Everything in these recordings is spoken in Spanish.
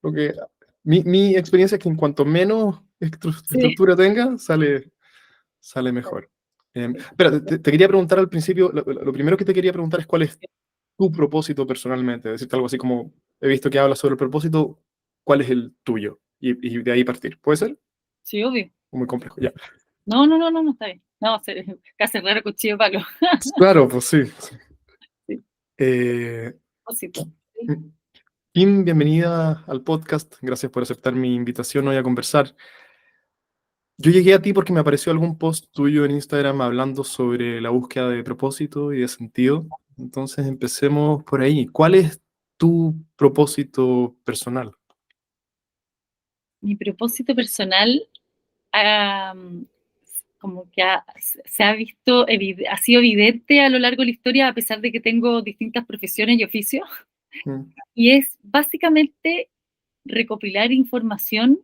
Porque mi experiencia es que en cuanto menos Sí, estructura tenga, sale mejor. Espera, te quería preguntar al principio, lo primero que te quería preguntar es cuál es tu propósito personalmente. Decirte algo así como, he visto que hablas sobre el propósito, ¿cuál es el tuyo? Y de ahí partir. ¿Puede ser? sí, obvio. O muy complejo, ya. No, no, no, no, no, está bien. No, casi raro cuchillo de palo. Claro, pues sí. Sí. Sí, Eh, propósito. Sí. Kim, bienvenida al podcast. Gracias por aceptar mi invitación hoy a conversar. Yo llegué a ti porque me apareció algún post tuyo en Instagram hablando sobre la búsqueda de propósito y de sentido. Entonces empecemos por ahí. ¿Cuál es tu propósito personal? Mi propósito personal, am, como que se ha visto, ha sido evidente a lo largo de la historia, a pesar de que tengo distintas profesiones y oficios, Mm, y es básicamente recopilar información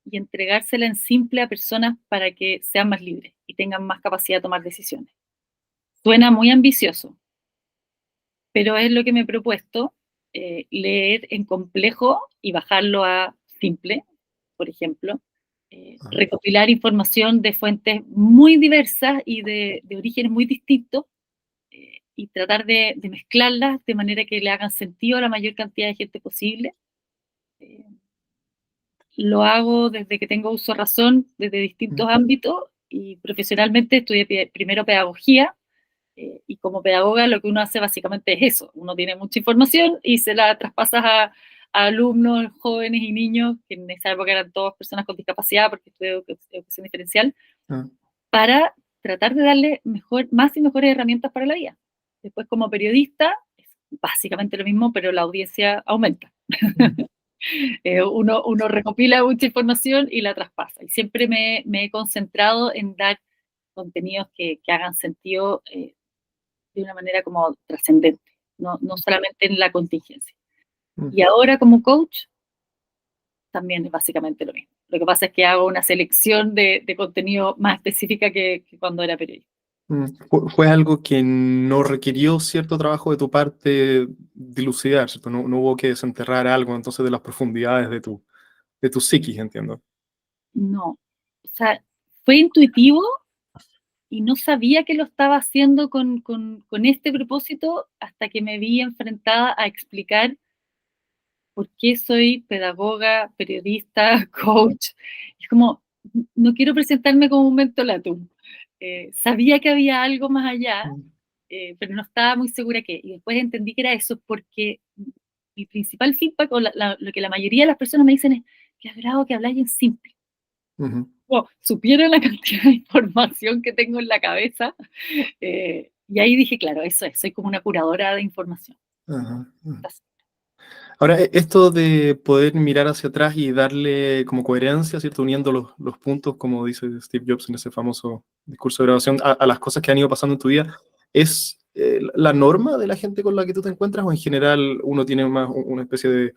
y entregársela en simple a personas para que sean más libres y tengan más capacidad de tomar decisiones. Suena muy ambicioso, pero es lo que me he propuesto, leer en complejo y bajarlo a simple, por ejemplo, ah, recopilar información de fuentes muy diversas y de orígenes muy distintos, y tratar de mezclarlas de manera que le hagan sentido a la mayor cantidad de gente posible. Eh, lo hago desde que tengo uso de razón, desde mm, distintos ámbitos, y profesionalmente estudié primero pedagogía, y como pedagoga lo que uno hace básicamente es eso. Uno tiene mucha información y se la traspasas a alumnos, jóvenes y niños, que en esa época eran todas personas con discapacidad porque estudié educación diferencial, ah, para tratar de darle más y mejores herramientas para la vida. Después, como periodista, es básicamente lo mismo, pero la audiencia aumenta. mm, Uno recopila mucha información y la traspasa. Y siempre me he concentrado en dar contenidos que hagan sentido, de una manera como trascendente, no solamente en la contingencia. mm. Y ahora como coach también es básicamente lo mismo. Lo que pasa es que hago una selección de contenido más específica que cuando era periodista. Fue algo que no requirió cierto trabajo de tu parte dilucidar, ¿cierto? No hubo que desenterrar algo entonces de las profundidades de tu psiquis, entiendo. No, o sea, fue intuitivo y no sabía que lo estaba haciendo con este propósito hasta que me vi enfrentada a explicar por qué soy pedagoga, periodista, coach. Es como, no quiero presentarme como un mentolatum. Sabía que había algo más allá, Mm, pero no estaba muy segura qué. Y después entendí que era eso porque mi principal feedback, o lo que la mayoría de las personas me dicen es que agrado que habláis en simple. ujú, Wow, supiera la cantidad de información que tengo en la cabeza. Y ahí dije, claro, eso es, soy como una curadora de información. ajá, ajá. Ahora, esto de poder mirar hacia atrás y darle como coherencia, ¿cierto? Uniendo los puntos, como dice Steve Jobs en ese famoso discurso de grabación, a las cosas que han ido pasando en tu vida, ¿es la norma de la gente con la que tú te encuentras o en general uno tiene más una especie de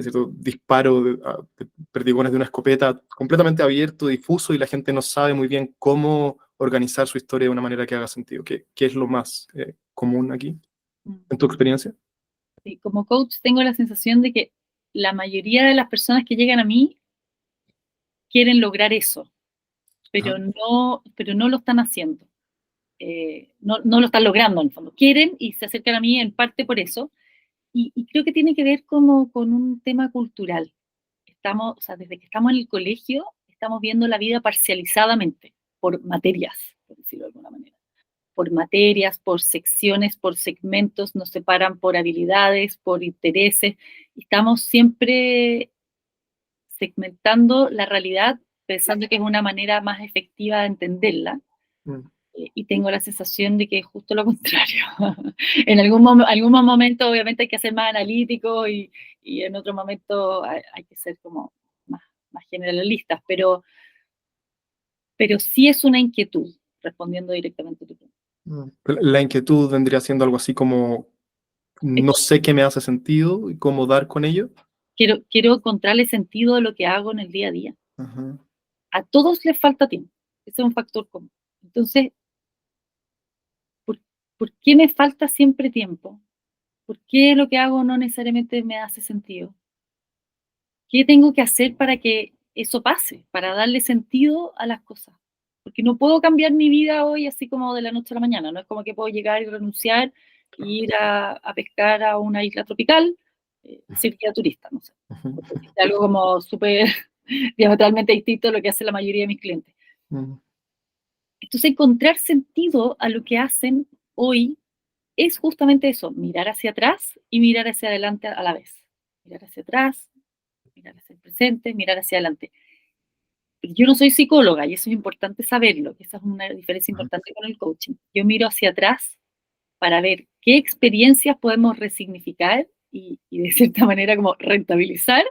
cierto disparo de perdigones de una escopeta completamente abierto, difuso y la gente no sabe muy bien cómo organizar su historia de una manera que haga sentido? ¿Qué es lo más común aquí, Mm. en tu experiencia? Sí, como coach tengo la sensación de que la mayoría de las personas que llegan a mí quieren lograr eso, Ajá. pero no lo están haciendo. No lo están logrando en el fondo. Quieren y se acercan a mí en parte por eso. Y creo que tiene que ver como con un tema cultural. Estamos, o sea, desde que estamos en el colegio, estamos viendo la vida parcializadamente, por materias, por decirlo de alguna manera. Por materias, por secciones, por segmentos, nos separan por habilidades, por intereses. Estamos siempre segmentando la realidad pensando que es una manera más efectiva de entenderla, Mm. y tengo la sensación de que es justo lo contrario. En algún momento obviamente hay que ser más analítico y en otro momento hay que ser como más generalistas, pero sí es una inquietud, respondiendo directamente a tu pregunta. La inquietud vendría siendo algo así como no sé qué me hace sentido y cómo dar con ello. Quiero encontrarle sentido a lo que hago en el día a día. Ajá. A todos les falta tiempo, ese es un factor común. Entonces, ¿por, ¿por qué me falta siempre tiempo? ¿Por qué lo que hago no necesariamente me hace sentido? ¿qué tengo que hacer para que eso pase? Para darle sentido a las cosas. Porque no puedo cambiar mi vida hoy así como de la noche a la mañana. No es como que puedo llegar y renunciar e ir a pescar a una isla tropical, ser guía turista, no sé. Es algo como súper diametralmente distinto a lo que hace la mayoría de mis clientes. Entonces, encontrar sentido a lo que hacen hoy es justamente eso, mirar hacia atrás y mirar hacia adelante a la vez. Mirar hacia atrás, mirar hacia el presente, mirar hacia adelante. Yo no soy psicóloga y eso es importante saberlo, que esa es una diferencia importante con el coaching. Yo miro hacia atrás para ver qué experiencias podemos resignificar y de cierta manera como rentabilizar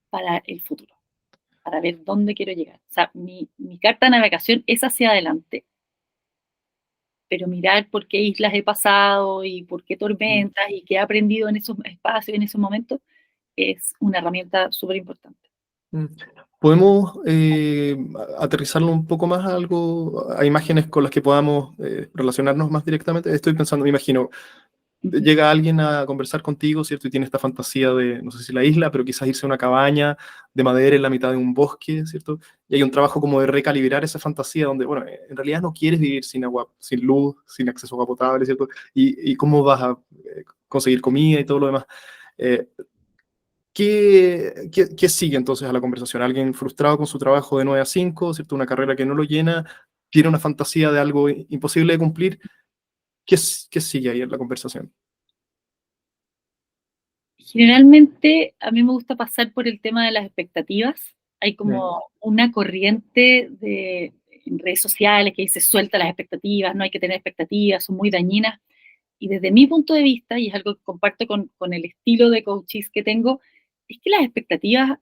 para el futuro, para ver dónde quiero llegar. O sea, mi carta de navegación es hacia adelante, pero mirar por qué islas he pasado y por qué tormentas y qué he aprendido en esos espacios, en esos momentos, es una herramienta súper importante. ¿Podemos aterrizarlo un poco más a algo, a imágenes con las que podamos relacionarnos más directamente? Estoy pensando, me imagino, llega alguien a conversar contigo, ¿cierto? Y tiene esta fantasía de, no sé si la isla, pero quizás irse a una cabaña de madera en la mitad de un bosque, ¿cierto? Y hay un trabajo como de recalibrar esa fantasía donde, bueno, en realidad no quieres vivir sin agua, sin luz, sin acceso a agua potable, ¿cierto? Y cómo vas a conseguir comida y todo lo demás. Eh, ¿Qué sigue entonces a la conversación? Alguien frustrado con su trabajo de 9 a 5, ¿cierto? Una carrera que no lo llena, tiene una fantasía de algo imposible de cumplir. ¿Qué sigue ahí en la conversación? Generalmente a mí me gusta pasar por el tema de las expectativas. Hay Mm. como una corriente en redes sociales que dice suelta las expectativas, no hay que tener expectativas, son muy dañinas. Y desde mi punto de vista, y es algo que comparto con el estilo de coaches que tengo, es que las expectativas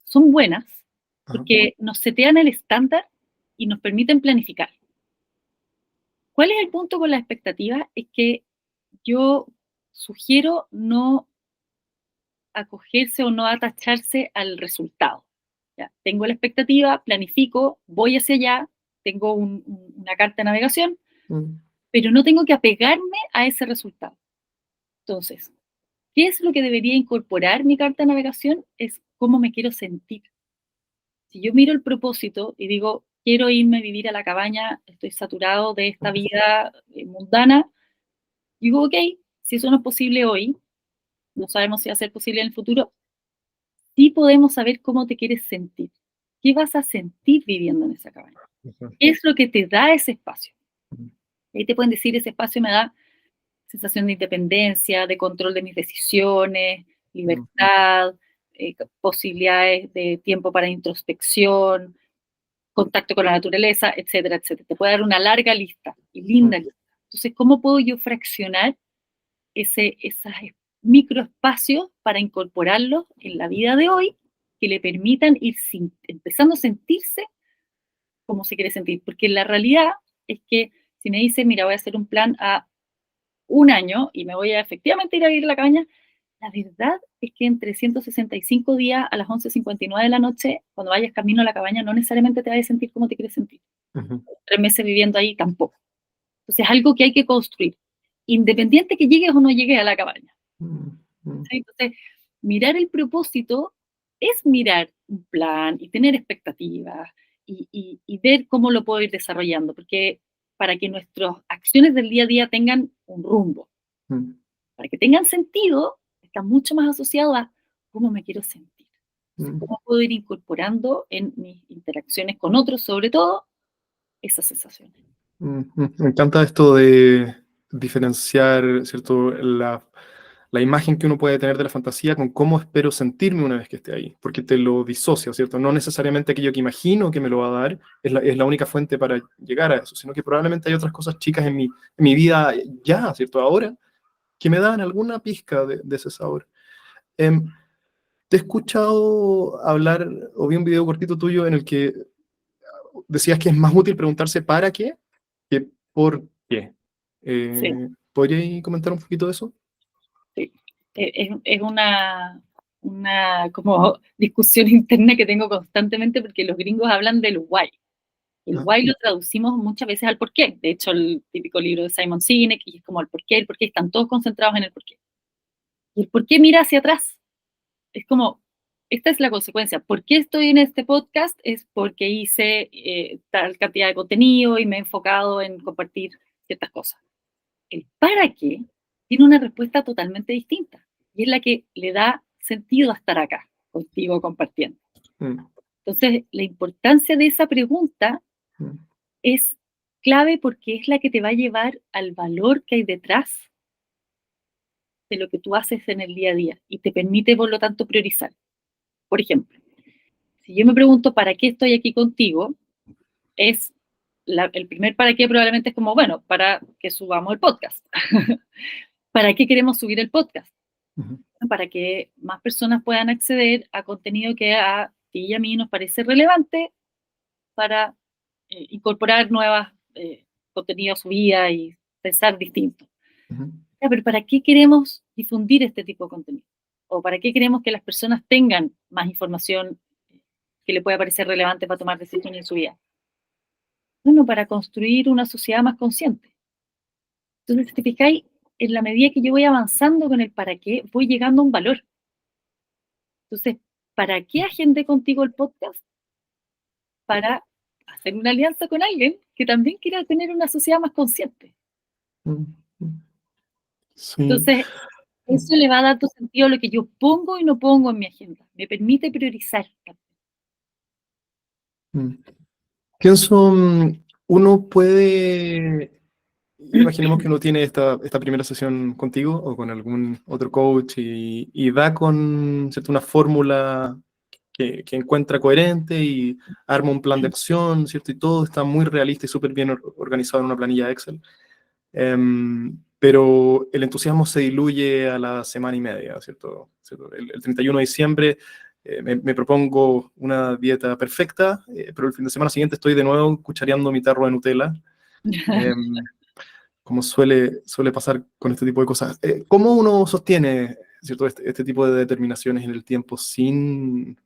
son buenas Ajá. porque nos setean el estándar y nos permiten planificar. ¿Cuál es el punto con las expectativas? Es que yo sugiero no acogerse o no atacharse al resultado. ¿Ya? Tengo la expectativa, planifico, voy hacia allá, tengo una carta de navegación, Mm. pero no tengo que apegarme a ese resultado. Entonces, ¿qué es lo que debería incorporar mi carta de navegación? Es cómo me quiero sentir. Si yo miro el propósito y digo, quiero irme a vivir a la cabaña, estoy saturado de esta vida mundana, digo, ok, si eso no es posible hoy, no sabemos si va a ser posible en el futuro, sí podemos saber cómo te quieres sentir. ¿Qué vas a sentir viviendo en esa cabaña? ¿Qué es lo que te da ese espacio? Ahí te pueden decir, ese espacio me da sensación de independencia, de control de mis decisiones, libertad, posibilidades de tiempo para introspección, contacto con la naturaleza, etcétera, etcétera. Te puede dar una larga lista y linda lista. Entonces, ¿cómo puedo yo fraccionar esos microespacios para incorporarlos en la vida de hoy que le permitan ir empezando a sentirse como se quiere sentir? Porque la realidad es que si me dicen, mira, voy a hacer un plan a un año y me voy a efectivamente ir a vivir a la cabaña, la verdad es que en 365 días a las 11:59 de la noche, cuando vayas camino a la cabaña, no necesariamente te vas a sentir como te quieres sentir. 3 meses viviendo ahí tampoco. Entonces es algo que hay que construir, independiente que llegues o no llegues a la cabaña. ¿Sí? Entonces, mirar el propósito es mirar un plan y tener expectativas y ver cómo lo puedo ir desarrollando, porque para que nuestras acciones del día a día tengan un rumbo, para que tengan sentido, está mucho más asociado a cómo me quiero sentir. Cómo puedo ir incorporando en mis interacciones con otros, sobre todo, esas sensaciones. Me encanta esto de diferenciar, ¿cierto? La imagen que uno puede tener de la fantasía con cómo espero sentirme una vez que esté ahí, porque te lo disocia, ¿cierto? No necesariamente aquello que imagino que me lo va a dar es la única fuente para llegar a eso, sino que probablemente hay otras cosas chicas en mi vida ya, ¿cierto? Ahora, que me dan alguna pizca de ese sabor. Em, Te he escuchado hablar, o vi un video cortito tuyo en el que decías que es más útil preguntarse ¿para qué? Que ¿por qué? Sí, ¿Podrías comentar un poquito de eso? sí. Es una como discusión interna que tengo constantemente porque los gringos hablan del why. El Ah, why lo traducimos muchas veces al porqué. De hecho, el típico libro de Simon Sinek y es como el porqué, están todos concentrados en el porqué. Y el porqué mira hacia atrás. Es como, esta es la consecuencia. ¿Por qué estoy en este podcast? Es porque hice tal cantidad de contenido y me he enfocado en compartir ciertas cosas. El para qué tiene una respuesta totalmente distinta y es la que le da sentido a estar acá contigo compartiendo. Entonces, la importancia de esa pregunta es clave porque es la que te va a llevar al valor que hay detrás de lo que tú haces en el día a día y te permite, por lo tanto, priorizar. Por ejemplo, si yo me pregunto ¿para qué estoy aquí contigo? Es el primer para qué probablemente es como, bueno, para que subamos el podcast. ¿Para qué queremos subir el podcast? Para que más personas puedan acceder a contenido que a ti y a mí nos parece relevante para incorporar nuevos contenidos a su vida y pensar distinto. Ya, pero ¿para qué queremos difundir este tipo de contenido? ¿O para qué queremos que las personas tengan más información que le pueda parecer relevante para tomar decisiones en su vida? Bueno, para construir una sociedad más consciente. Entonces, si te fijáis, en la medida que yo voy avanzando con el para qué, voy llegando a un valor. Entonces, ¿para qué agendé contigo el podcast? Para hacer una alianza con alguien que también quiera tener una sociedad más consciente. Sí. Entonces, eso le va a dar tu sentido a lo que yo pongo y no pongo en mi agenda. Me permite priorizar. Pienso, uno puede, imaginemos que uno tiene esta primera sesión contigo o con algún otro coach y da con, ¿cierto?, una fórmula que encuentra coherente y arma un plan de acción, ¿cierto? Y todo está muy realista y súper bien organizado en una planilla Excel. Pero el entusiasmo se diluye a la semana y media, ¿cierto? El 31 de diciembre me propongo una dieta perfecta, pero el fin de semana siguiente estoy de nuevo cuchareando mi tarro de Nutella, como suele pasar con este tipo de cosas. ¿Cómo uno sostiene, ¿cierto?, este tipo de determinaciones en el tiempo sin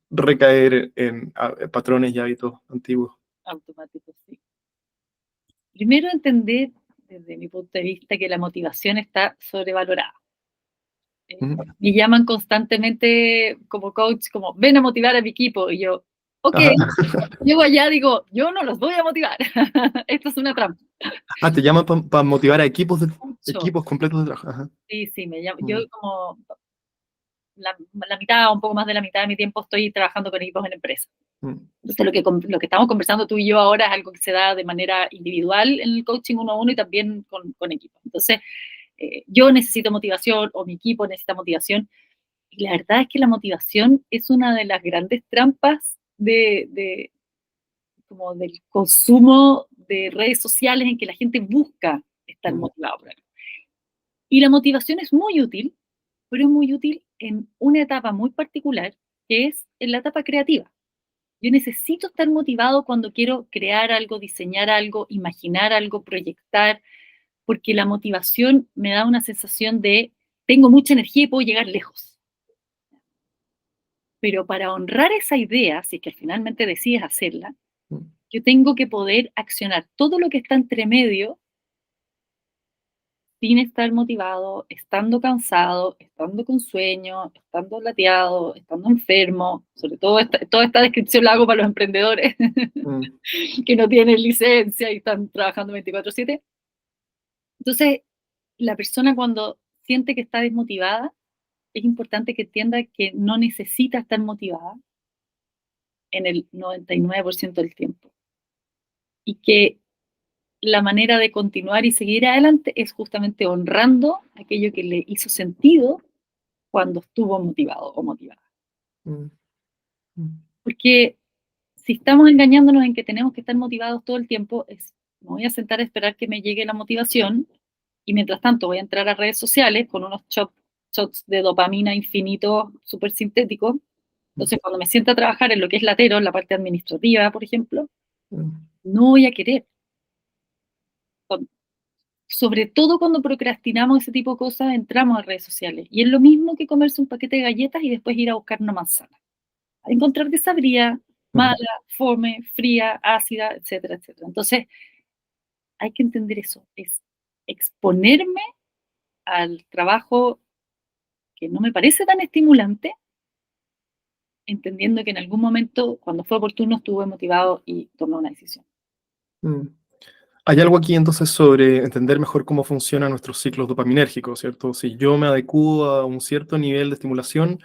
recaer en patrones y hábitos antiguos? Automático, sí. Primero entender, desde mi punto de vista, que la motivación está sobrevalorada. Me llaman constantemente como coach, como ven a motivar a mi equipo, y yo, ok, llego allá, digo, yo no los voy a motivar, esto es una trampa. Te llaman para motivar a equipos Mucho. equipos completos de trabajo. Ajá. Sí, me llamo, yo como la mitad, un poco más de la mitad de mi tiempo estoy trabajando con equipos en empresas. Entonces, lo que estamos conversando tú y yo ahora es algo que se da de manera individual en el coaching uno a uno y también con equipos. Entonces, yo necesito motivación o mi equipo necesita motivación. Y la verdad es que la motivación es una de las grandes trampas como del consumo de redes sociales en que la gente busca estar motivado por algo. Y la motivación es muy útil, pero es muy útil en una etapa muy particular, que es en la etapa creativa. Yo necesito estar motivado cuando quiero crear algo, diseñar algo, imaginar algo, proyectar, porque la motivación me da una sensación de tengo mucha energía y puedo llegar lejos. Pero para honrar esa idea, si es que finalmente decides hacerla, yo tengo que poder accionar todo lo que está entre medio sin estar motivado, estando cansado, estando con sueño, estando lateado, estando enfermo. Sobre todo toda esta descripción la hago para los emprendedores que no tienen licencia y están trabajando 24/7. Entonces, la persona cuando siente que está desmotivada, es importante que entienda que no necesita estar motivada en el 99% del tiempo. Y que la manera de continuar y seguir adelante es justamente honrando aquello que le hizo sentido cuando estuvo motivado o motivada. Porque si estamos engañándonos en que tenemos que estar motivados todo el tiempo, me voy a sentar a esperar que me llegue la motivación y mientras tanto voy a entrar a redes sociales con unos shots de dopamina infinitos, súper sintéticos. Entonces, cuando me siento a trabajar en lo que es latero, en la parte administrativa, por ejemplo, no voy a querer. Sobre todo cuando procrastinamos ese tipo de cosas, entramos a redes sociales. Y es lo mismo que comerse un paquete de galletas y después ir a buscar una manzana. A encontrar desabrida, mala, fome, fría, ácida, etcétera, etcétera. Entonces, hay que entender eso. Es exponerme al trabajo que no me parece tan estimulante entendiendo que en algún momento, cuando fue oportuno, estuve motivado y tomé una decisión. Mm. Hay algo aquí entonces sobre entender mejor cómo funcionan nuestros ciclos dopaminérgicos, ¿cierto? Si yo me adecuo a un cierto nivel de estimulación,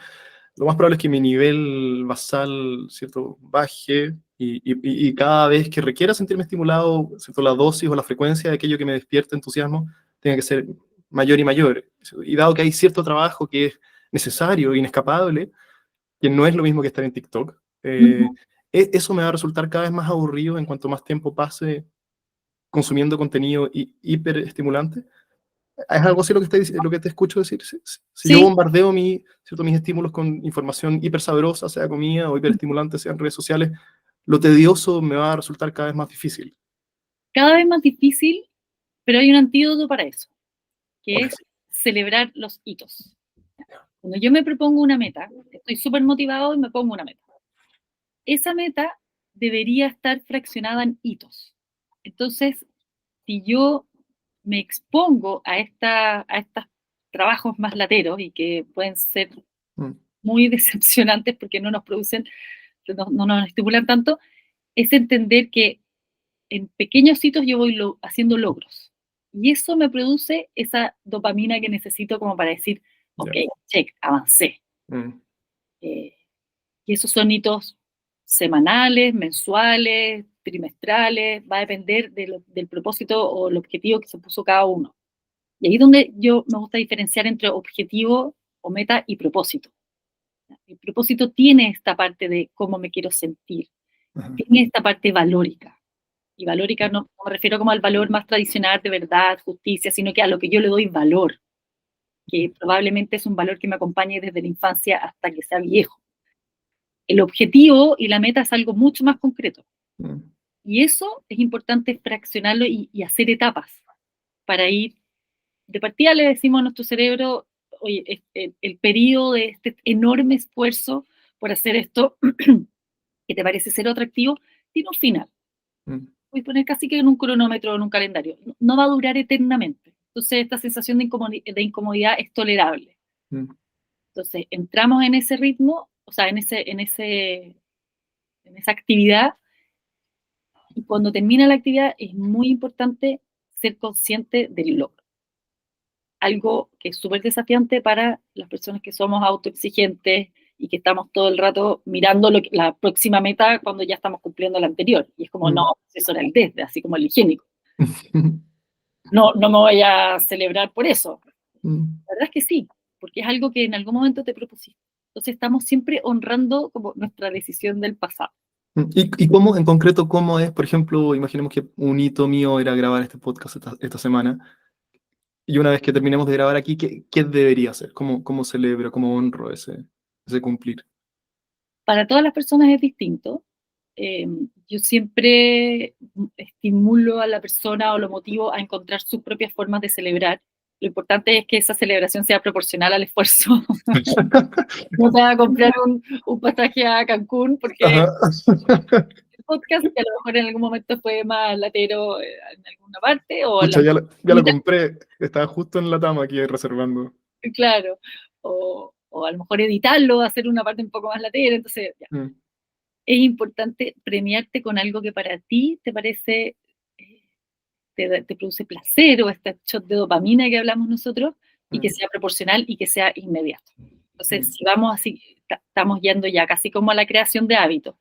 lo más probable es que mi nivel basal, ¿cierto?, baje y cada vez que requiera sentirme estimulado, ¿cierto?, la dosis o la frecuencia de aquello que me despierta entusiasmo tenga que ser mayor y mayor. Y dado que hay cierto trabajo que es necesario, inescapable, que no es lo mismo que estar en TikTok, Ujú. eso me va a resultar cada vez más aburrido en cuanto más tiempo pase consumiendo contenido hiperestimulante. ¿Es algo así lo que te escucho decir? Si yo Sí, bombardeo ¿cierto?, mis estímulos con información hipersabrosa, sea comida o hiperestimulante, sea en redes sociales, lo tedioso me va a resultar cada vez más difícil. cada vez más difícil, pero hay un antídoto para eso, que Ok. es celebrar los hitos. Cuando yo me propongo una meta, estoy súper motivado y me pongo una meta. Esa meta debería estar fraccionada en hitos. Entonces, si yo me expongo a estos trabajos más lateros y que pueden ser Mm, muy decepcionantes porque no nos producen, no nos estimulan tanto, es entender que en pequeños hitos yo voy haciendo logros. Y eso me produce esa dopamina que necesito como para decir, ok, ya. check, avancé. Mm, Eh, y esos son hitos semanales, mensuales, trimestrales, va a depender del propósito o el objetivo que se puso cada uno. Y ahí es donde yo me gusta diferenciar entre objetivo o meta y propósito. El propósito tiene esta parte de cómo me quiero sentir, ajá, tiene esta parte valórica. Y valórica no me refiero como al valor más tradicional de verdad, justicia, sino que a lo que yo le doy valor, que probablemente es un valor que me acompañe desde la infancia hasta que sea viejo. El objetivo y la meta es algo mucho más concreto. mm, Y eso es importante fraccionarlo y hacer etapas para ir, de partida le decimos a nuestro cerebro, oye, el periodo de este enorme esfuerzo por hacer esto, que te parece ser atractivo, tiene un final. mm, Voy a poner casi que en un cronómetro o en un calendario. No va a durar eternamente. Entonces, esta sensación de incomodidad es tolerable. mm, Entonces, entramos en ese ritmo, o sea, en esa actividad, y cuando termina la actividad es muy importante ser consciente del logro. Algo que es súper desafiante para las personas que somos autoexigentes y que estamos todo el rato mirando la próxima meta cuando ya estamos cumpliendo la anterior. Y es como, no, mm, eso era el desde, así como el higiénico. mm, No me voy a celebrar por eso. mm. La verdad es que sí, porque es algo que en algún momento te propusiste. Entonces estamos siempre honrando como nuestra decisión del pasado. ¿Y cómo, en concreto, cómo es, por ejemplo, imaginemos que un hito mío era grabar este podcast esta semana, y una vez que terminemos de grabar aquí, ¿qué debería hacer? ¿Cómo celebro, cómo honro ese cumplir? Para todas las personas es distinto. Eh, yo siempre estimulo a la persona o lo motivo a encontrar sus propias formas de celebrar. Lo importante es que esa celebración sea proporcional al esfuerzo. No te va a comprar un pasaje a Cancún porque Ajá. el podcast, que a lo mejor en algún momento fue más latero en alguna parte, o en Pucha, la ya lo compré, estaba justo en la tama aquí reservando. claro, o a lo mejor editarlo, hacer una parte un poco más latera, entonces ya. Mm, Es importante premiarte con algo que para ti te parece, te produce placer o este shot de dopamina que hablamos nosotros, y que mm, sea proporcional y que sea inmediato. Entonces, mm, si vamos así, estamos yendo ya casi como a la creación de hábitos.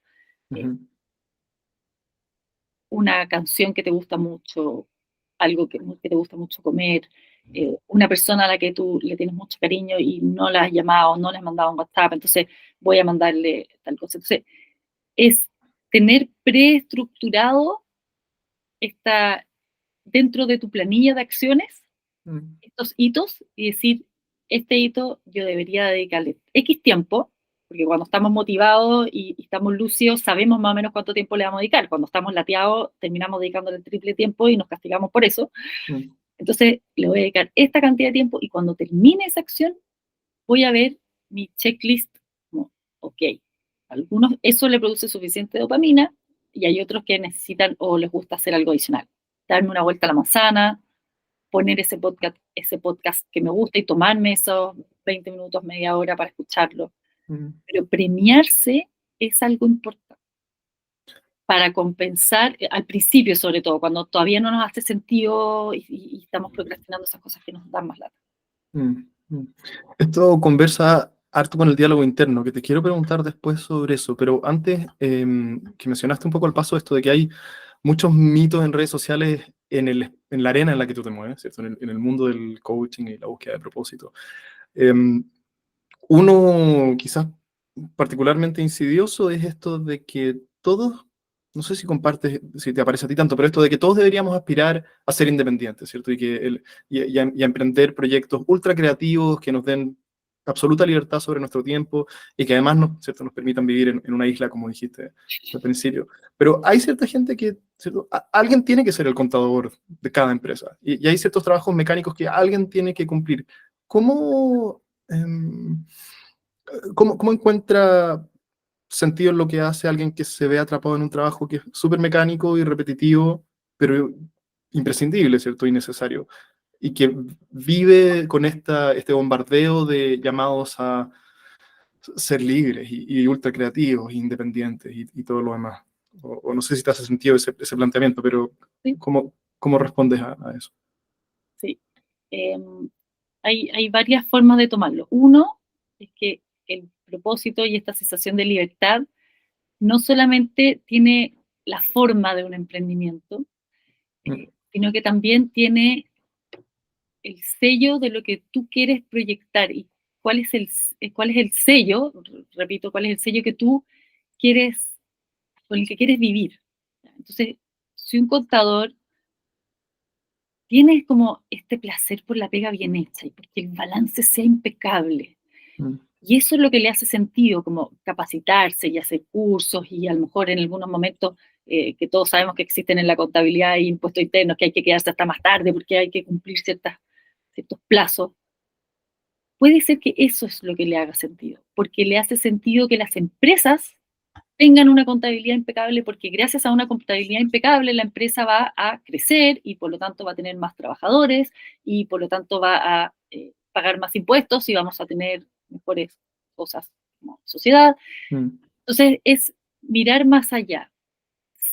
Eh, ujú, una canción que te gusta mucho, algo que te gusta mucho comer, una persona a la que tú le tienes mucho cariño y no la has llamado, no le has mandado un WhatsApp, entonces voy a mandarle tal cosa. Entonces, es tener preestructurado esta, dentro de tu planilla de acciones, mm, estos hitos y decir, este hito yo debería dedicarle X tiempo, porque cuando estamos motivados y estamos lúcidos, sabemos más o menos cuánto tiempo le vamos a dedicar. Cuando estamos lateados, terminamos dedicándole el triple tiempo y nos castigamos por eso. mm, Entonces, le voy a dedicar esta cantidad de tiempo y cuando termine esa acción, voy a ver mi checklist como, ok, algunos eso le produce suficiente dopamina y hay otros que necesitan o les gusta hacer algo adicional. Darme una vuelta a la manzana, poner ese podcast que me gusta y tomarme esos 20 minutos, media hora para escucharlo. mm, pero premiarse es algo importante para compensar, al principio sobre todo, cuando todavía no nos hace sentido y estamos procrastinando esas cosas que nos dan más lata. mm, mm. Esto conversa harto con el diálogo interno, que te quiero preguntar después sobre eso, pero antes que mencionaste un poco al paso esto de que hay muchos mitos en redes sociales en la arena en la que tú te mueves, ¿cierto? En el mundo del coaching y la búsqueda de propósito. Em, Uno quizás particularmente insidioso es esto de que todos, no sé si compartes, si te aparece a ti tanto, pero esto de que todos deberíamos aspirar a ser independientes, ¿cierto? Y a emprender proyectos ultra creativos que nos den absoluta libertad sobre nuestro tiempo y que además ¿cierto? Nos permitan vivir en una isla, como dijiste al principio. Pero hay cierta gente que, ¿cierto? Alguien tiene que ser el contador de cada empresa y hay ciertos trabajos mecánicos que alguien tiene que cumplir. ¿Cómo, em, cómo encuentra sentido en lo que hace alguien que se ve atrapado en un trabajo que es súper mecánico y repetitivo, pero imprescindible, ¿cierto? Y necesario? Y que vive con este bombardeo de llamados a ser libres y ultra creativos, e independientes y todo lo demás. O no sé si te hace sentido ese planteamiento, pero ¿Sí? ¿cómo respondes a eso? Sí. Hay varias formas de tomarlo. Uno es que el propósito y esta sensación de libertad no solamente tiene la forma de un emprendimiento, Mm, sino que también tiene el sello de lo que tú quieres proyectar y cuál es el sello, repito, cuál es el sello que tú quieres, con el que quieres vivir. Entonces, si un contador tiene como este placer por la pega bien hecha y porque el balance sea impecable, mm, y eso es lo que le hace sentido, como capacitarse y hacer cursos y a lo mejor en algunos momentos que todos sabemos que existen en la contabilidad y impuestos internos, que hay que quedarse hasta más tarde porque hay que cumplir ciertos plazos. Puede ser que eso es lo que le haga sentido, porque le hace sentido que las empresas tengan una contabilidad impecable, porque gracias a una contabilidad impecable la empresa va a crecer y por lo tanto va a tener más trabajadores y por lo tanto va a pagar más impuestos y vamos a tener mejores cosas como sociedad. mm, Entonces es mirar más allá.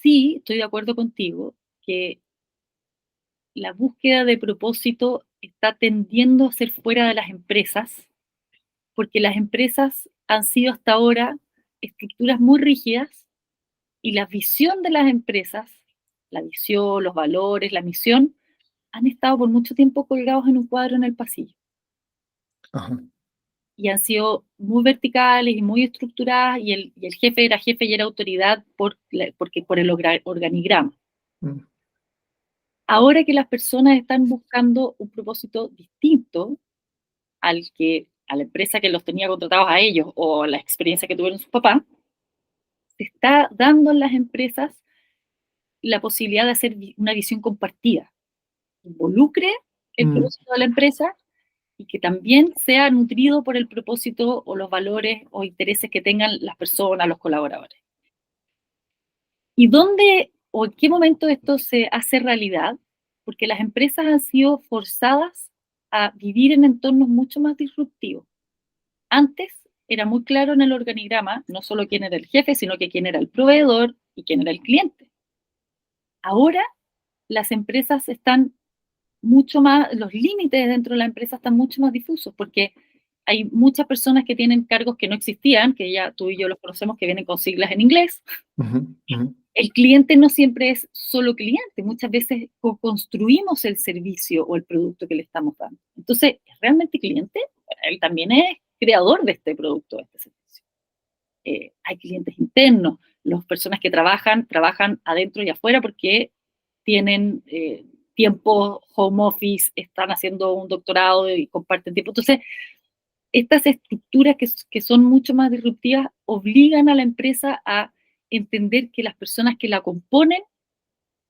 Sí, estoy de acuerdo contigo que la búsqueda de propósito está tendiendo a ser fuera de las empresas, porque las empresas han sido hasta ahora estructuras muy rígidas y la visión de las empresas, la visión, los valores, la misión, han estado por mucho tiempo colgados en un cuadro en el pasillo ajá, y han sido muy verticales y muy estructuradas y el jefe era jefe y era autoridad por el organigrama. mm, Ahora que las personas están buscando un propósito distinto a la empresa que los tenía contratados a ellos o la experiencia que tuvieron sus papás, se está dando en las empresas la posibilidad de hacer una visión compartida, que involucre el mm, propósito de la empresa y que también sea nutrido por el propósito o los valores o intereses que tengan las personas, los colaboradores. ¿Y dónde o en qué momento esto se hace realidad? Porque las empresas han sido forzadas a vivir en entornos mucho más disruptivos. Antes era muy claro en el organigrama, no solo quién era el jefe, sino que quién era el proveedor y quién era el cliente. Ahora las empresas están mucho más, los límites dentro de la empresa están mucho más difusos porque hay muchas personas que tienen cargos que no existían, que ya tú y yo los conocemos, que vienen con siglas en inglés. ujú, ujú, El cliente no siempre es solo cliente, muchas veces construimos el servicio o el producto que le estamos dando. Entonces, ¿es realmente cliente? Bueno, él también es creador de este producto, de este servicio. Hay clientes internos, las personas que trabajan adentro y afuera porque tienen tiempo home office, están haciendo un doctorado y comparten tiempo. Entonces, estas estructuras que son mucho más disruptivas obligan a la empresa a entender que las personas que la componen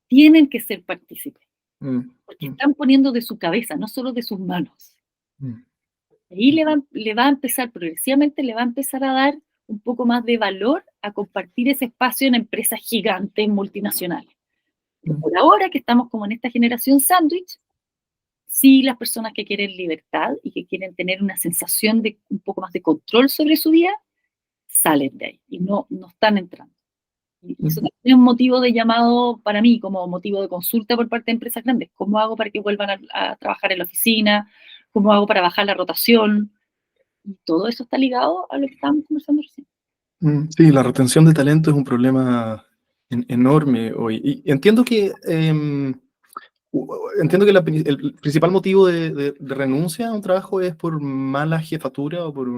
tienen que ser partícipes, mm, porque mm, están poniendo de su cabeza, no solo de sus manos. mm, Ahí le va a empezar, progresivamente le va a empezar a dar un poco más de valor a compartir ese espacio en empresas gigantes, multinacionales. Pero mm, por ahora que estamos como en esta generación sándwich, sí las personas que quieren libertad y que quieren tener una sensación de un poco más de control sobre su vida, salen de ahí y no están entrando. Y eso también es un motivo de llamado para mí, como motivo de consulta por parte de empresas grandes. ¿Cómo hago para que vuelvan a trabajar en la oficina? ¿Cómo hago para bajar la rotación? Y todo eso está ligado a lo que estábamos conversando recién. Sí, la retención de talento es un problema enorme hoy. Y entiendo que el principal motivo de renuncia a un trabajo es por mala jefatura o por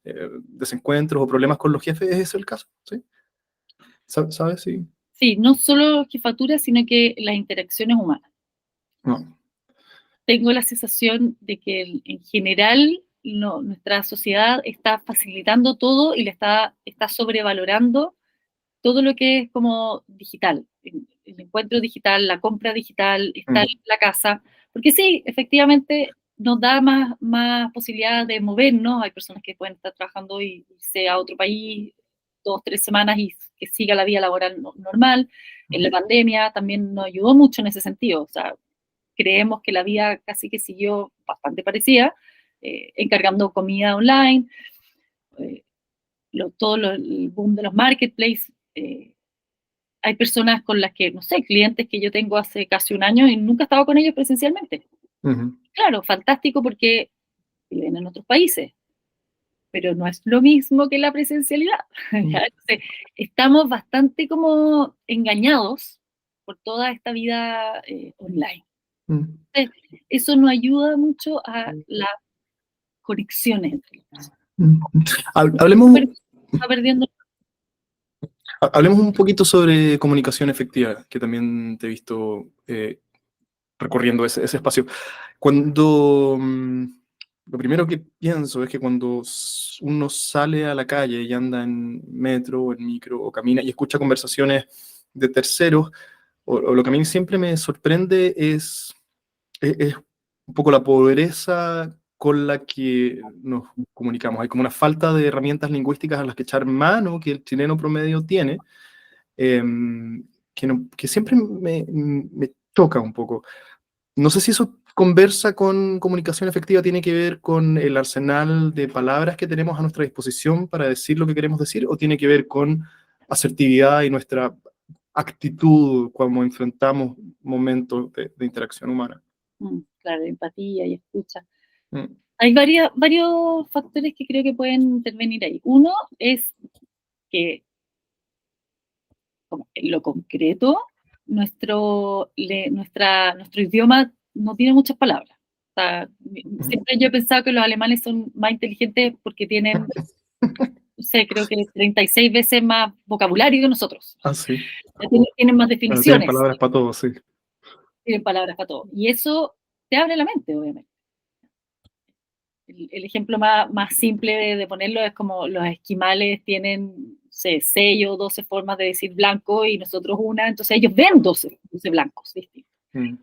desencuentros o problemas con los jefes. ¿Es ese el caso? ¿Sí? ¿Sabes? Sí. Sí, no solo jefatura, sino que las interacciones humanas. No. Tengo la sensación de que en general nuestra sociedad está facilitando todo y le está sobrevalorando todo lo que es como digital, el encuentro digital, la compra digital, estar en la casa, porque sí, efectivamente nos da más posibilidad de movernos, hay personas que pueden estar trabajando y irse a otro país 2, 3 semanas y que siga la vida laboral normal. En la pandemia también nos ayudó mucho en ese sentido, o sea, creemos que la vida casi que siguió bastante parecida, encargando comida online, eh, el boom de los marketplaces. Hay personas con las que, no sé, clientes que yo tengo hace casi un año y nunca he estado con ellos presencialmente. Claro, fantástico porque viven en otros países, pero no es lo mismo que la presencialidad. Entonces, estamos bastante como engañados por toda esta vida online. Entonces, eso nos ayuda mucho a las conexiones entre las personas. Hablemos, Está perdiendo. hablemos un poquito sobre comunicación efectiva, que también te he visto recorriendo ese espacio. Lo primero que pienso es que cuando uno sale a la calle y anda en metro o en micro o camina y escucha conversaciones de terceros, o lo que a mí siempre me sorprende es un poco la pobreza con la que nos comunicamos. Hay como una falta de herramientas lingüísticas a las que echar mano que el chileno promedio tiene, eh, que siempre me choca un poco. No sé si eso conversa con comunicación efectiva, tiene que ver con el arsenal de palabras que tenemos a nuestra disposición para decir lo que queremos decir, o tiene que ver con asertividad y nuestra actitud cuando enfrentamos momentos de interacción humana. Claro, empatía y escucha. Mm. Hay varios factores que creo que pueden intervenir ahí. Uno es que, como en lo concreto, nuestro idioma no tiene muchas palabras. O sea, siempre yo he pensado que los alemanes son más inteligentes porque tienen, no sé, creo que 36 veces más vocabulario que nosotros. Ah, sí. Tienen más Bueno, tienen definiciones, palabras para todo, sí. tienen palabras para todo. Y eso te abre la mente, obviamente. El ejemplo más simple de ponerlo es como los esquimales tienen, no sé, 6 o 12 formas de decir blanco y nosotros una, entonces ellos ven 12 blancos distintos. Mm.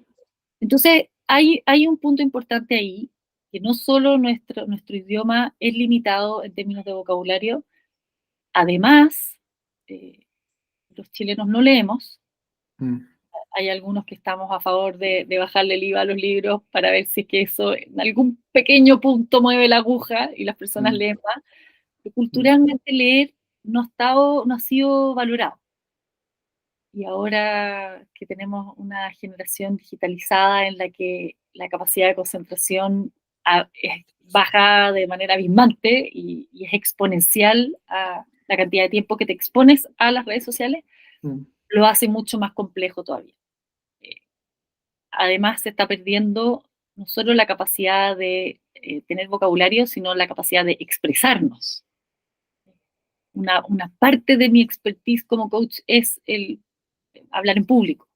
Entonces hay un punto importante ahí, que no solo nuestro idioma es limitado en términos de vocabulario, además, los chilenos no leemos. Mm. Hay algunos que estamos a favor de bajarle el IVA a los libros para ver si es que eso en algún pequeño punto mueve la aguja y las personas Mm. leen más. Pero culturalmente leer no ha sido valorado. Y ahora que tenemos una generación digitalizada en la que la capacidad de concentración baja de manera abismante y es exponencial a la cantidad de tiempo que te expones a las redes sociales, Mm. lo hace mucho más complejo todavía. Además se está perdiendo no solo la capacidad de tener vocabulario, sino la capacidad de expresarnos. Una parte de mi expertise como coach es el hablar en público.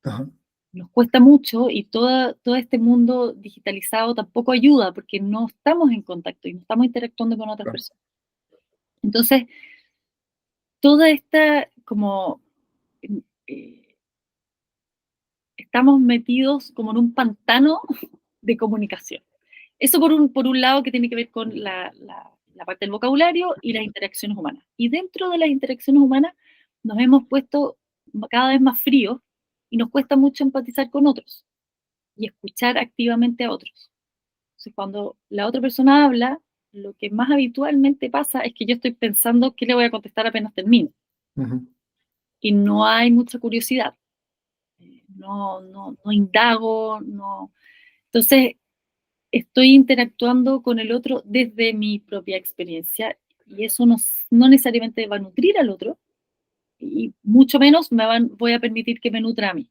Ajá. Nos cuesta mucho y todo este mundo digitalizado tampoco ayuda porque no estamos en contacto y no estamos interactuando con otras Claro. personas. Entonces, toda esta como eh, estamos metidos como en un pantano de comunicación. Eso por un lado que tiene que ver con la parte del vocabulario y las interacciones humanas. Y dentro de las interacciones humanas nos hemos puesto cada vez más fríos y nos cuesta mucho empatizar con otros y escuchar activamente a otros. Entonces, cuando la otra persona habla, lo que más habitualmente pasa es que yo estoy pensando qué le voy a contestar apenas termine. Ujú, Y no hay mucha curiosidad. No indago, no. Entonces, estoy interactuando con el otro desde mi propia experiencia y eso no necesariamente va a nutrir al otro y mucho menos voy a permitir que me nutra a mí.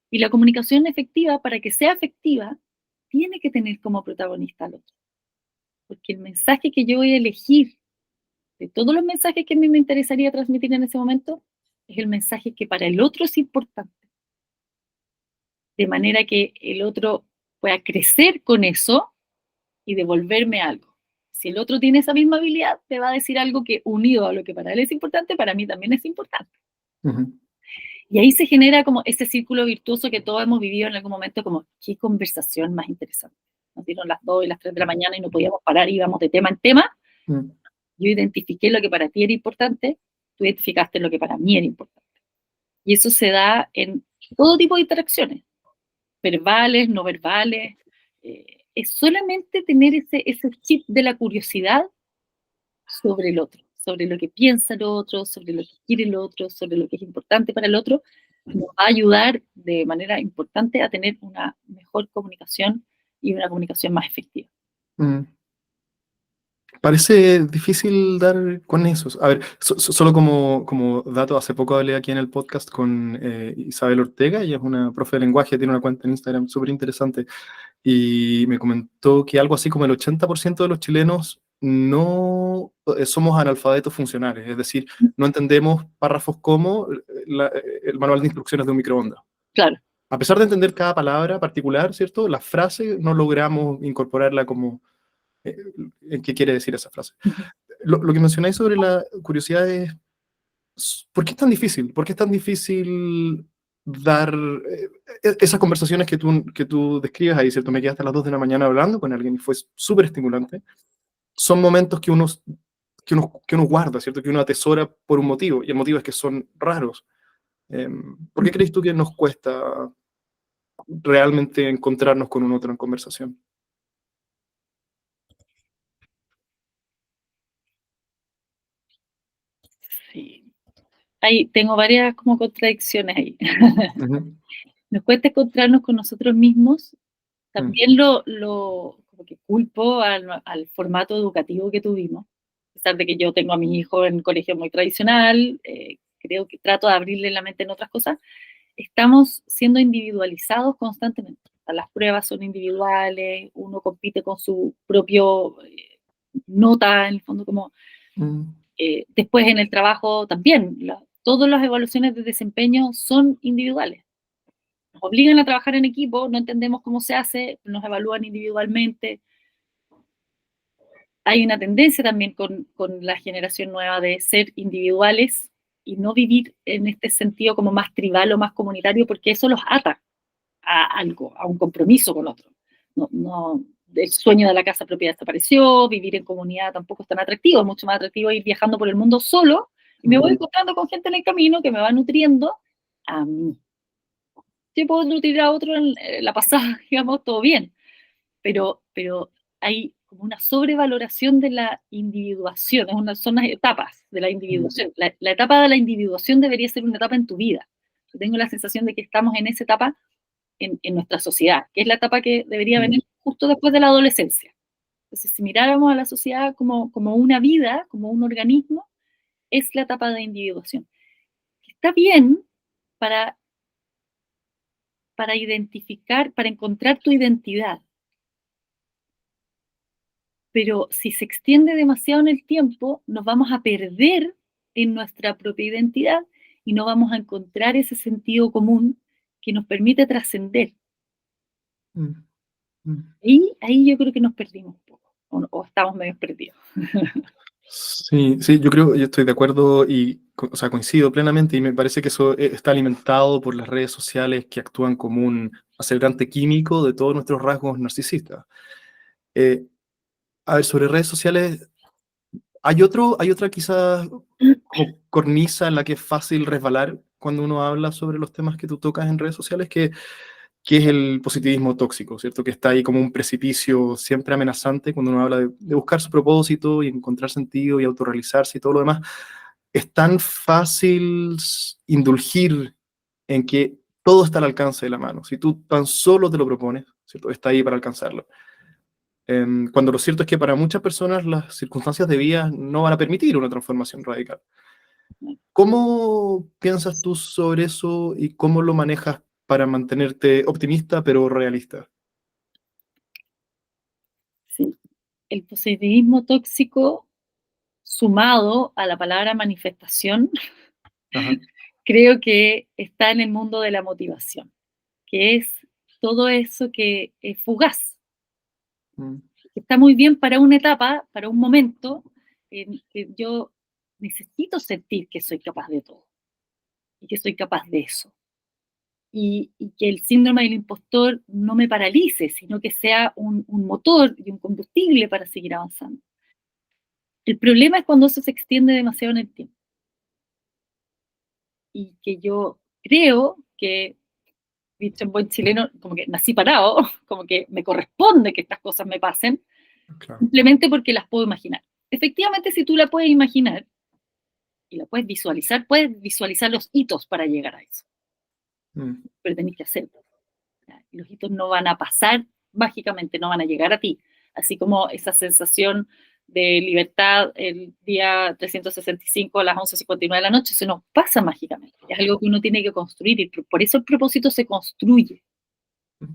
Y la comunicación efectiva, para que sea efectiva, tiene que tener como protagonista al otro. Porque el mensaje que yo voy a elegir de todos los mensajes que a mí me interesaría transmitir en ese momento, es el mensaje que para el otro es importante. De manera que el otro pueda crecer con eso y devolverme algo. Si el otro tiene esa misma habilidad, te va a decir algo que unido a lo que para él es importante, para mí también es importante. ujú, Y ahí se genera como ese círculo virtuoso que todos hemos vivido en algún momento, como, qué conversación más interesante. Nos dieron las 2 y las 3 de la mañana y no podíamos parar, íbamos de tema en tema. mm, Yo identifiqué lo que para ti era importante, tú identificaste lo que para mí era importante. Y eso se da en todo tipo de interacciones, verbales, no verbales. Es solamente tener ese chip de la curiosidad sobre el otro, sobre lo que piensa el otro, sobre lo que quiere el otro, sobre lo que es importante para el otro, nos va a ayudar de manera importante a tener una mejor comunicación y una comunicación más efectiva. mm. Parece difícil dar con eso. A ver, solo como dato, hace poco hablé aquí en el podcast con Isabel Ortega, ella es una profe de lenguaje, tiene una cuenta en Instagram súper interesante, y me comentó que algo así como el 80% de los chilenos no somos analfabetos funcionales, es decir, no entendemos párrafos como el manual de instrucciones de un microondas. Claro. A pesar de entender cada palabra particular, ¿cierto? La frase no logramos incorporarla como eh, en qué quiere decir esa frase. Ujú. Lo que mencionáis sobre la curiosidad es, ¿por qué es tan difícil? ¿Por qué es tan difícil dar esas conversaciones que tú describes ahí, ¿cierto? Me quedé hasta las 2 de la mañana hablando con alguien y fue súper estimulante. Son momentos que uno guarda, ¿cierto? Que uno atesora por un motivo, y el motivo es que son raros. ¿Por qué crees tú que nos cuesta realmente encontrarnos con un otro en conversación? Sí. Ahí tengo varias como contradicciones ahí. Ujú, Nos cuesta encontrarnos con nosotros mismos. mm, También como que culpo al formato educativo que tuvimos. A pesar de que yo tengo a mi hijo en un colegio muy tradicional, creo que trato de abrirle la mente en otras cosas. Estamos siendo individualizados constantemente. O sea, las pruebas son individuales, uno compite con su propio nota, en el fondo, como mm, después en el trabajo también. Todas las evaluaciones de desempeño son individuales. Nos obligan a trabajar en equipo, no entendemos cómo se hace, nos evalúan individualmente. Hay una tendencia también con la generación nueva de ser individuales y no vivir en este sentido como más tribal o más comunitario, porque eso los ata a algo, a un compromiso con otro. El sueño de la casa propia desapareció, vivir en comunidad tampoco es tan atractivo, es mucho más atractivo ir viajando por el mundo solo y me voy mm, encontrando con gente en el camino que me va nutriendo a mí. Yo puedo nutrir a otro en la pasada, digamos, todo bien, pero hay como una sobrevaloración de la individuación, son las etapas de la mm, individuación. La etapa de la individuación debería ser una etapa en tu vida. Yo tengo la sensación de que estamos en esa etapa en nuestra sociedad, que es la etapa que debería mm, venir justo después de la adolescencia. Entonces, si miráramos a la sociedad como una vida, como un organismo, es la etapa de individuación. Está bien para, para identificar, para encontrar tu identidad, pero si se extiende demasiado en el tiempo, nos vamos a perder en nuestra propia identidad y no vamos a encontrar ese sentido común que nos permite trascender. mm, mm. Y ahí yo creo que nos perdimos un poco, o estamos medio perdidos. Sí, sí, yo estoy de acuerdo y, o sea, coincido plenamente y me parece que eso está alimentado por las redes sociales que actúan como un acelerante químico de todos nuestros rasgos narcisistas. Eh, a ver, sobre redes sociales, hay otra quizás como cornisa en la que es fácil resbalar cuando uno habla sobre los temas que tú tocas en redes sociales, que qué es el positivismo tóxico, ¿cierto? Que está ahí como un precipicio siempre amenazante cuando uno habla de buscar su propósito y encontrar sentido y autorrealizarse y todo lo demás. Es tan fácil indulgir en que todo está al alcance de la mano. Si tú tan solo te lo propones, ¿cierto? Está ahí para alcanzarlo. Cuando lo cierto es que para muchas personas las circunstancias de vida no van a permitir una transformación radical. ¿Cómo piensas tú sobre eso y cómo lo manejas para mantenerte optimista pero realista? Sí. El positivismo tóxico, sumado a la palabra manifestación, Ajá. creo que está en el mundo de la motivación, que es todo eso que es fugaz, Mm, que está muy bien para una etapa, para un momento, en que yo necesito sentir que soy capaz de todo y que soy capaz de eso. Y que el síndrome del impostor no me paralice, sino que sea un motor y un combustible para seguir avanzando. El problema es cuando eso se extiende demasiado en el tiempo. Y que yo creo que, dicho en buen chileno, como que nací parado, como que me corresponde que estas cosas me pasen, claro. simplemente porque las puedo imaginar. Efectivamente, si tú la puedes imaginar y la puedes visualizar los hitos para llegar a eso, Mm, pero tenés que hacerlo. Y los hitos no van a pasar mágicamente, no van a llegar a ti. Así como esa sensación de libertad el día 365 a las 11:59 de la noche, eso no pasa mágicamente. Es algo que uno tiene que construir y por eso el propósito se construye. mm,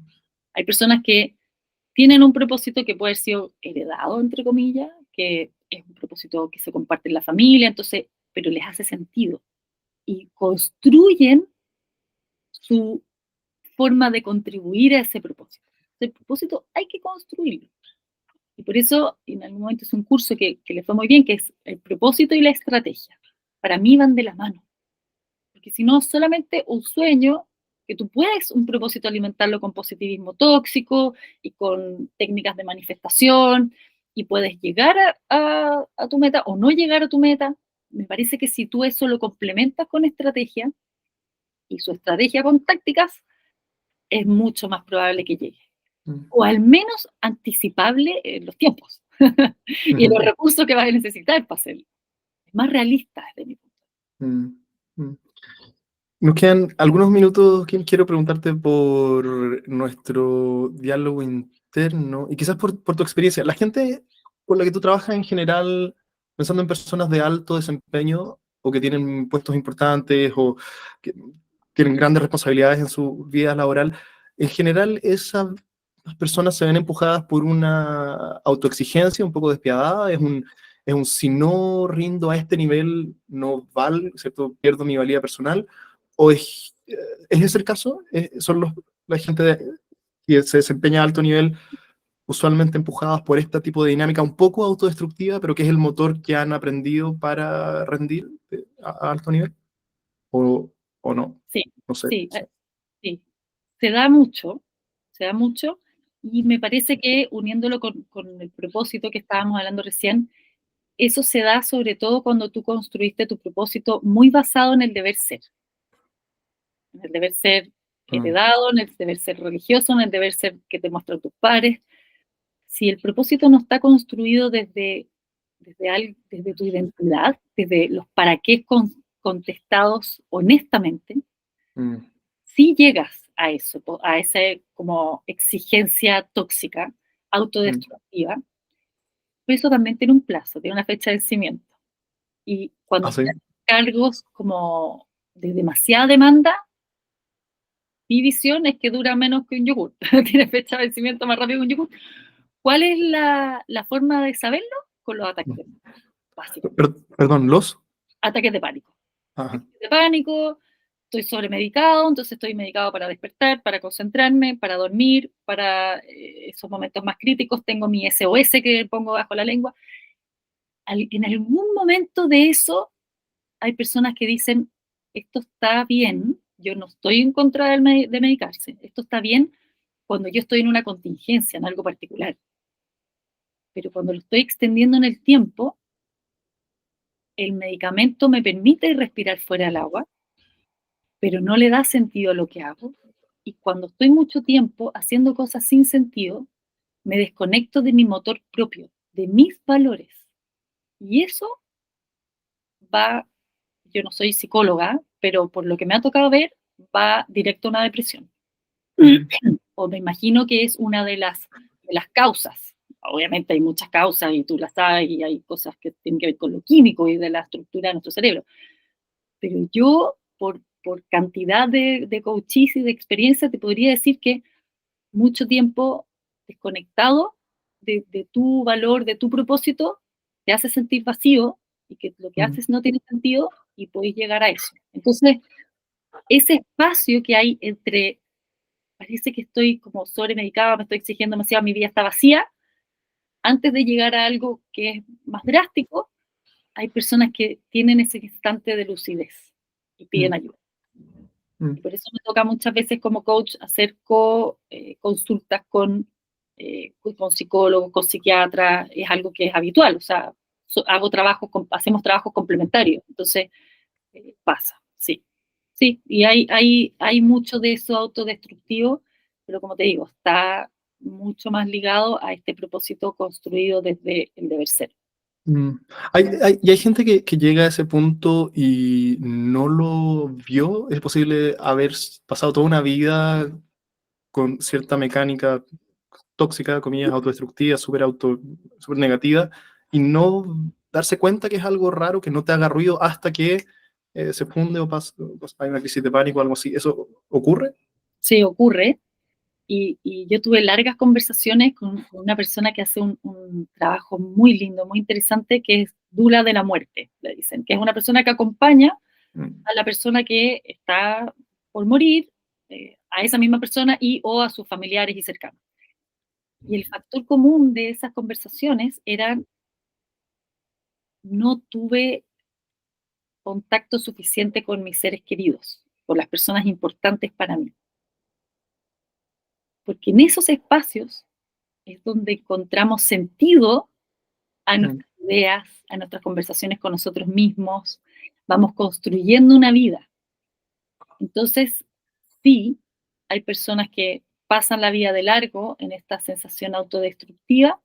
Hay personas que tienen un propósito que puede haber sido heredado, entre comillas, que es un propósito que se comparte en la familia, entonces, pero les hace sentido. Y construyen su forma de contribuir a ese propósito. El propósito hay que construirlo. Y por eso, en algún momento es un curso que le fue muy bien, que es el propósito y la estrategia. Para mí van de la mano. Porque si no, solamente un sueño, que tú puedes un propósito alimentarlo con positivismo tóxico y con técnicas de manifestación, y puedes llegar a tu meta o no llegar a tu meta. Me parece que si tú eso lo complementas con estrategia y su estrategia con tácticas, es mucho más probable que llegue. mm, O al menos anticipable en los tiempos y ujú, los recursos que vas a necesitar para hacerlo. Es más realista desde mi punto. mm, mm. Nos quedan algunos minutos, Kim. Quiero preguntarte por nuestro diálogo interno y quizás por tu experiencia. La gente con la que tú trabajas en general, pensando en personas de alto desempeño o que tienen puestos importantes o que tienen grandes responsabilidades en su vida laboral, en general esas personas se ven empujadas por una autoexigencia un poco despiadada. Es un si no rindo a este nivel, no valgo, ¿cierto? Pierdo mi valía personal. ¿O es ese el caso? ¿Son la gente que se desempeña a alto nivel usualmente empujadas por este tipo de dinámica un poco autodestructiva, pero que es el motor que han aprendido para rendir a alto nivel? ¿O, o no? Sí, No sé. sí, sí. Se da mucho, se da mucho, y me parece que uniéndolo con el propósito que estábamos hablando recién, eso se da sobre todo cuando tú construiste tu propósito muy basado en el deber ser Mm, heredado, en el deber ser religioso, en el deber ser que te muestran tus pares. Si el propósito no está construido desde tu identidad, desde los para qué contestados honestamente, mm, si llegas a eso, a esa como exigencia tóxica, mm. autodestructiva, pero eso también tiene un plazo, tiene una fecha de vencimiento. Y cuando ¿Ah, sí? están cargos como de demasiada demanda, mi visión es que dura menos que un yogur, tiene fecha de vencimiento más rápido que un yogur. ¿Cuál es la forma de saberlo? Con los ataques Mm. básicos. Perdón, ¿los? Ataques de pánico. Ajá. De pánico, estoy sobremedicado, entonces estoy medicado para despertar, para concentrarme, para dormir, para esos momentos más críticos. Tengo mi SOS que pongo bajo la lengua. En algún momento de eso hay personas que dicen, esto está bien, yo no estoy en contra de medicarse, esto está bien cuando yo estoy en una contingencia, en algo particular, pero cuando lo estoy extendiendo en el tiempo, el medicamento me permite respirar fuera del agua, pero no le da sentido a lo que hago, Y cuando estoy mucho tiempo haciendo cosas sin sentido, me desconecto de mi motor propio, de mis valores. Y eso va, yo no soy psicóloga, pero por lo que me ha tocado ver, va directo a una depresión. Mm, O me imagino que es una de las causas. Obviamente hay muchas causas y tú las sabes y hay cosas que tienen que ver con lo químico y de la estructura de nuestro cerebro. Pero yo, por cantidad de coaches y de experiencia, te podría decir que mucho tiempo desconectado de tu valor, de tu propósito, te hace sentir vacío y que lo que mm, haces no tiene sentido y puedes llegar a eso. Entonces, ese espacio que hay entre, parece que estoy como sobremedicada, me estoy exigiendo demasiado, mi vida está vacía, antes de llegar a algo que es más drástico, hay personas que tienen ese instante de lucidez y piden mm, ayuda. mm, Y por eso me toca muchas veces como coach hacer consultas con psicólogos, con psiquiatras, es algo que es habitual, o sea, hacemos trabajos complementarios, entonces pasa, sí. Sí, y hay mucho de eso autodestructivo, pero como te digo, está mucho más ligado a este propósito construido desde el deber ser. mm. Y hay gente que llega a ese punto y no lo vio. Es posible haber pasado toda una vida con cierta mecánica tóxica, comillas, autodestructiva, súper negativa, y no darse cuenta que es algo raro, que no te haga ruido hasta que se funde o pasa, hay una crisis de pánico o algo así. ¿Eso ocurre? Sí, ocurre. Y yo tuve largas conversaciones con una persona que hace un trabajo muy lindo, muy interesante, que es Dula de la muerte, le dicen, que es una persona que acompaña Mm, a la persona que está por morir, a esa misma persona y o a sus familiares y cercanos. Y el factor común de esas conversaciones era no tuve contacto suficiente con mis seres queridos, con las personas importantes para mí. Porque en esos espacios es donde encontramos sentido a mm, nuestras ideas, a nuestras conversaciones con nosotros mismos, vamos construyendo una vida. Entonces, sí, hay personas que pasan la vida de largo en esta sensación autodestructiva,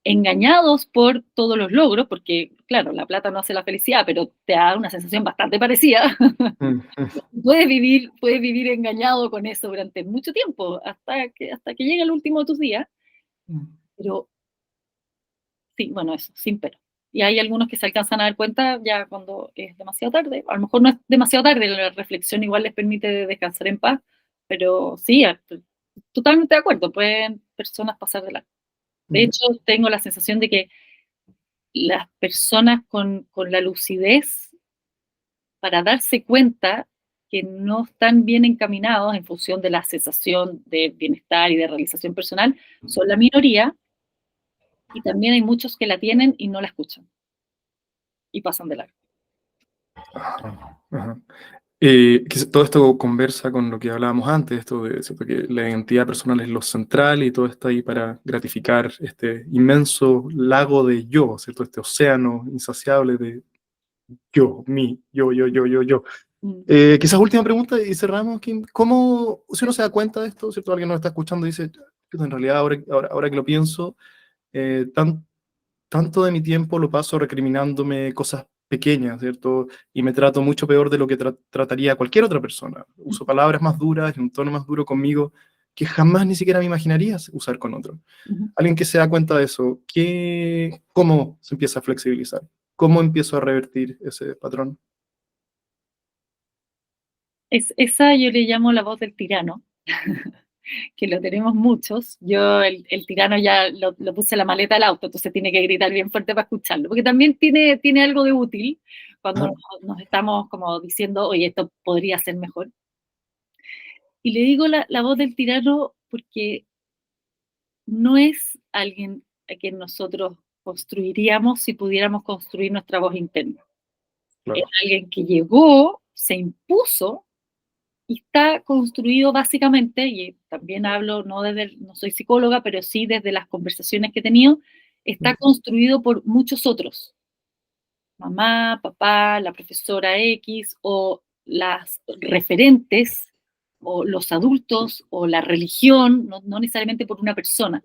engañados por todos los logros, porque claro, la plata no hace la felicidad, pero te da una sensación bastante parecida. mm, mm, Puedes vivir engañado con eso durante mucho tiempo, hasta que llegue el último de tus días, mm. pero sí, bueno, eso, sin pero. Y hay algunos que se alcanzan a dar cuenta ya cuando es demasiado tarde. A lo mejor no es demasiado tarde, la reflexión igual les permite descansar en paz, pero sí, totalmente de acuerdo, pueden personas pasar de largo. De Mm. hecho, tengo la sensación de que las personas con la lucidez para darse cuenta que no están bien encaminados en función de la sensación de bienestar y de realización personal son la minoría, y también hay muchos que la tienen y no la escuchan y pasan de largo. Ajá, ajá. Todo esto conversa con lo que hablábamos antes, esto de ¿cierto? Que la identidad personal es lo central y todo está ahí para gratificar este inmenso lago de yo, ¿cierto? Este océano insaciable de yo, mí, yo. Mm. Quizás última pregunta y cerramos, Kim. ¿Cómo, si uno se da cuenta de esto, ¿cierto? Alguien nos está escuchando y dice, en realidad ahora que lo pienso, eh, tan, tanto de mi tiempo lo paso recriminándome cosas pequeñas, ¿cierto? Y me trato mucho peor de lo que trataría cualquier otra persona. Uso palabras más duras y un tono más duro conmigo que jamás ni siquiera me imaginaría usar con otro. Ujú. Alguien que se da cuenta de eso, ¿cómo se empieza a flexibilizar? ¿Cómo empiezo a revertir ese patrón? Esa yo le llamo la voz del tirano, que lo tenemos muchos. Yo el tirano ya lo puse en la maleta del auto, entonces tiene que gritar bien fuerte para escucharlo, porque también tiene algo de útil cuando Ajá. nos estamos como diciendo, oye, esto podría ser mejor. Y le digo la voz del tirano porque no es alguien a quien nosotros construiríamos si pudiéramos construir nuestra voz interna. Es Claro. alguien que llegó, se impuso y está construido básicamente, y también hablo, no soy psicóloga, pero sí desde las conversaciones que he tenido, está construido por muchos otros, mamá, papá, la profesora X o las referentes o los adultos, o la religión, no necesariamente por una persona,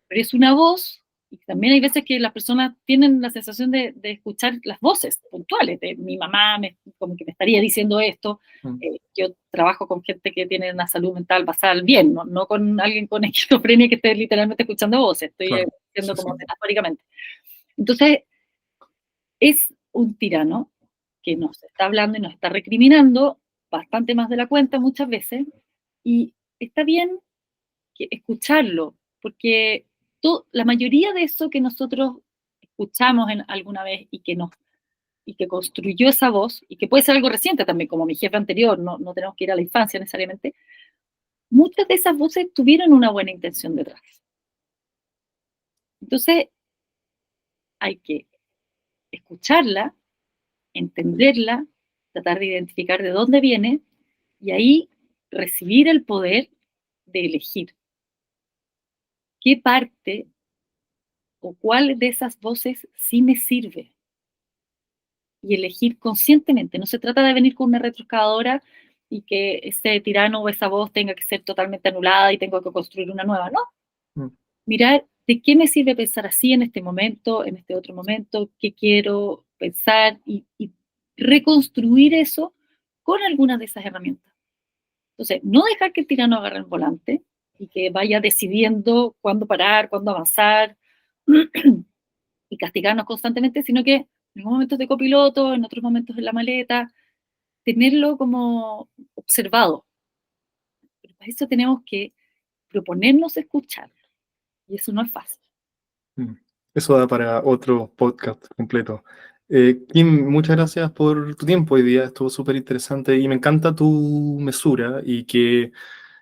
pero es una voz, y también hay veces que las personas tienen la sensación de escuchar las voces puntuales, de mi mamá como que me estaría diciendo esto. Mm. Yo trabajo con gente que tiene una salud mental basal bien, no con alguien con esquizofrenia que esté literalmente escuchando voces, estoy Claro, diciendo sí, sí. como metafóricamente. Entonces, es un tirano que nos está hablando y nos está recriminando bastante más de la cuenta muchas veces, y está bien escucharlo, porque la mayoría de eso que nosotros escuchamos alguna vez y que construyó esa voz, y que puede ser algo reciente también, como mi jefe anterior, no tenemos que ir a la infancia necesariamente, muchas de esas voces tuvieron una buena intención detrás. Entonces, hay que escucharla, entenderla, tratar de identificar de dónde viene, y ahí recibir el poder de elegir qué parte o cuál de esas voces sí me sirve, y elegir conscientemente. No se trata de venir con una retroexcavadora y que ese tirano o esa voz tenga que ser totalmente anulada y tengo que construir una nueva, no. Mm. Mirar de qué me sirve pensar así en este momento, en este otro momento, qué quiero pensar, y reconstruir eso con algunas de esas herramientas. Entonces, no dejar que el tirano agarre el volante y que vaya decidiendo cuándo parar, cuándo avanzar y castigarnos constantemente, sino que en algunos momentos de copiloto, en otros momentos en la maleta, tenerlo como observado. Pero para eso tenemos que proponernos escucharlo, y eso no es fácil. Mm. Eso da para otro podcast completo. Kim, muchas gracias por tu tiempo hoy día, estuvo súper interesante y me encanta tu mesura y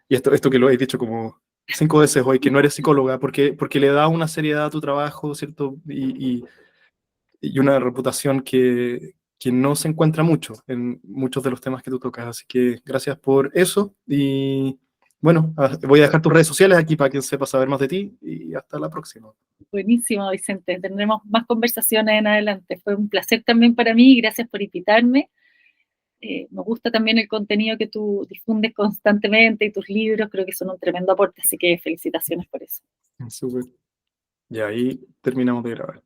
esto que lo he dicho como 5 veces hoy, que no eres psicóloga, porque le da una seriedad a tu trabajo, ¿cierto? Y una reputación que no se encuentra mucho en muchos de los temas que tú tocas. Así que gracias por eso y bueno, voy a dejar tus redes sociales aquí para quien sepa saber más de ti y hasta la próxima. Buenísimo, Vicente. Tendremos más conversaciones en adelante. Fue un placer también para mí. Gracias por invitarme. Me gusta también el contenido que tú difundes constantemente y tus libros. Creo que son un tremendo aporte, así que felicitaciones por eso. Súper. Y ahí terminamos de grabar.